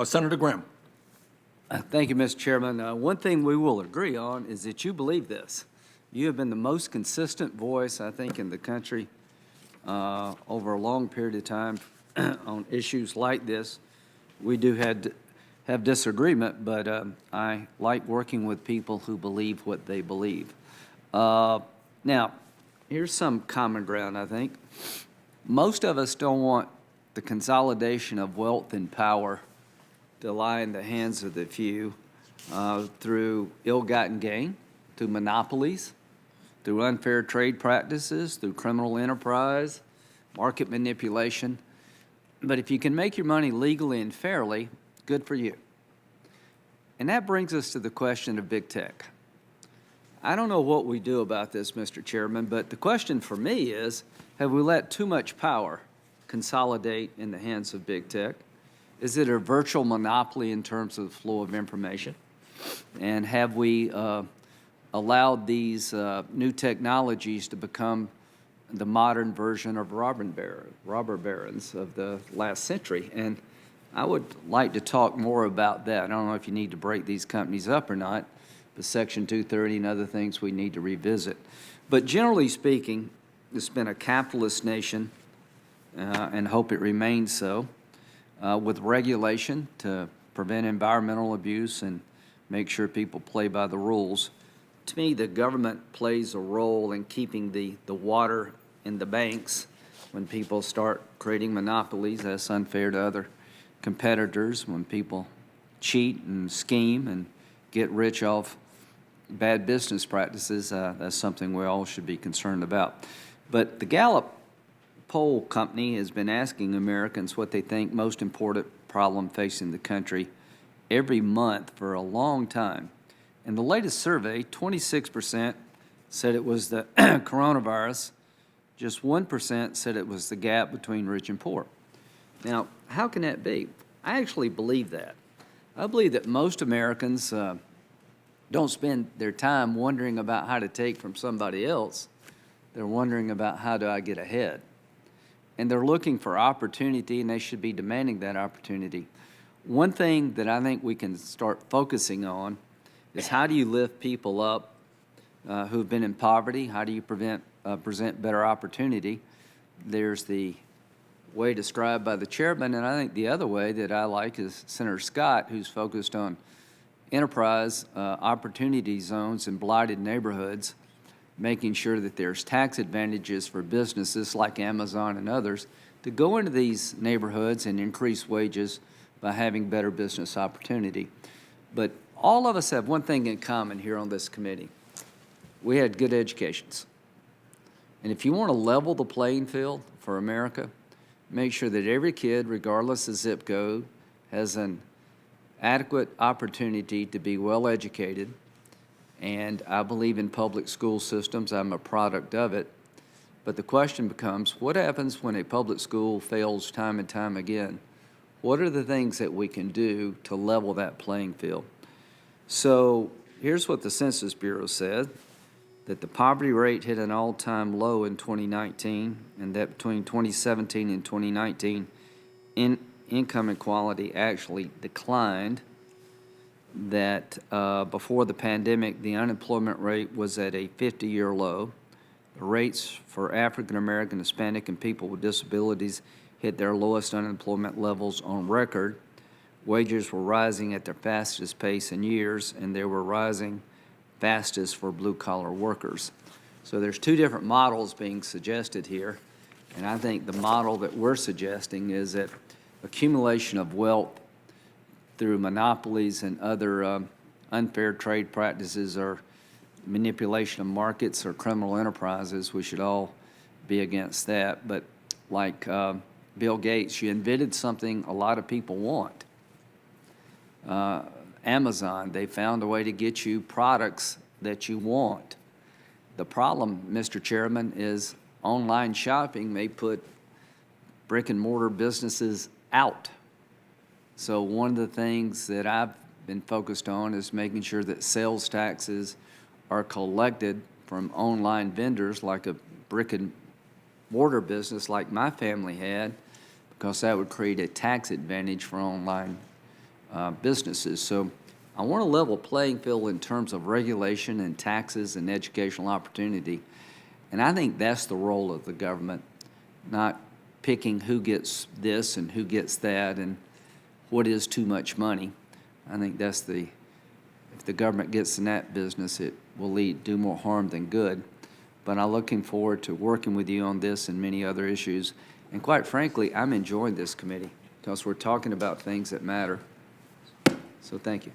Senator Graham. Thank you, Mr. Chairman. One thing we will agree on is that you believe this. You have been the most consistent voice, I think, in the country over a long period of time on issues like this. We do have disagreement, but I like working with people who believe what they believe. Now, here's some common ground, I think. Most of us don't want the consolidation of wealth and power to lie in the hands of the few through ill-gotten gain, through monopolies, through unfair trade practices, through criminal enterprise, market manipulation. But if you can make your money legally and fairly, good for you. And that brings us to the question of big tech. I don't know what we do about this, Mr. Chairman, but the question for me is, have we let too much power consolidate in the hands of big tech? Is it a virtual monopoly in terms of the flow of information? And have we allowed these new technologies to become the modern version of robber barons of the last century? And I would like to talk more about that. I don't know if you need to break these companies up or not, but Section 230 and other things we need to revisit. But generally speaking, it's been a capitalist nation and hope it remains so. With regulation to prevent environmental abuse and make sure people play by the rules. To me, the government plays a role in keeping the water in the banks. When people start creating monopolies, that's unfair to other competitors. When people cheat and scheme and get rich off bad business practices, that's something we all should be concerned about. But the Gallup poll company has been asking Americans what they think most important problem facing the country every month for a long time. In the latest survey, 26% said it was the coronavirus. Just 1% said it was the gap between rich and poor. Now, how can that be? I actually believe that. I believe that most Americans don't spend their time wondering about how to take from somebody else. They're wondering about how do I get ahead. And they're looking for opportunity, and they should be demanding that opportunity. One thing that I think we can start focusing on is how do you lift people up who've been in poverty? How do you present better opportunity? There's the way described by the chairman, and I think the other way that I like is Senator Scott, who's focused on enterprise opportunity zones in blighted neighborhoods, making sure that there's tax advantages for businesses like Amazon and others to go into these neighborhoods and increase wages by having better business opportunity. But all of us have one thing in common here on this committee. We had good educations. And if you want to level the playing field for America, make sure that every kid, regardless of zip code, has an adequate opportunity to be well educated. And I believe in public school systems. I'm a product of it. But the question becomes, what happens when a public school fails time and time again? What are the things that we can do to level that playing field? So here's what the Census Bureau said, that the poverty rate hit an all-time low in 2019, and that between 2017 and 2019, income inequality actually declined. That before the pandemic, the unemployment rate was at a 50-year low. The rates for African American, Hispanic, and people with disabilities hit their lowest unemployment levels on record. Wages were rising at their fastest pace in years, and they were rising fastest for blue-collar workers. So there's two different models being suggested here, and I think the model that we're suggesting is that accumulation of wealth through monopolies and other unfair trade practices or manipulation of markets or criminal enterprises, we should all be against that. But like Bill Gates, you invented something a lot of people want. Amazon, they found a way to get you products that you want. The problem, Mr. Chairman, is online shopping may put brick and mortar businesses out. So one of the things that I've been focused on is making sure that sales taxes are collected from online vendors like a brick and mortar business like my family had, because that would create a tax advantage for online businesses. So I want a level playing field in terms of regulation and taxes and educational opportunity. And I think that's the role of the government, not picking who gets this and who gets that and what is too much money. I think that's if the government gets in that business, it will do more harm than good. But I'm looking forward to working with you on this and many other issues. And quite frankly, I'm enjoying this committee because we're talking about things that matter. So thank you.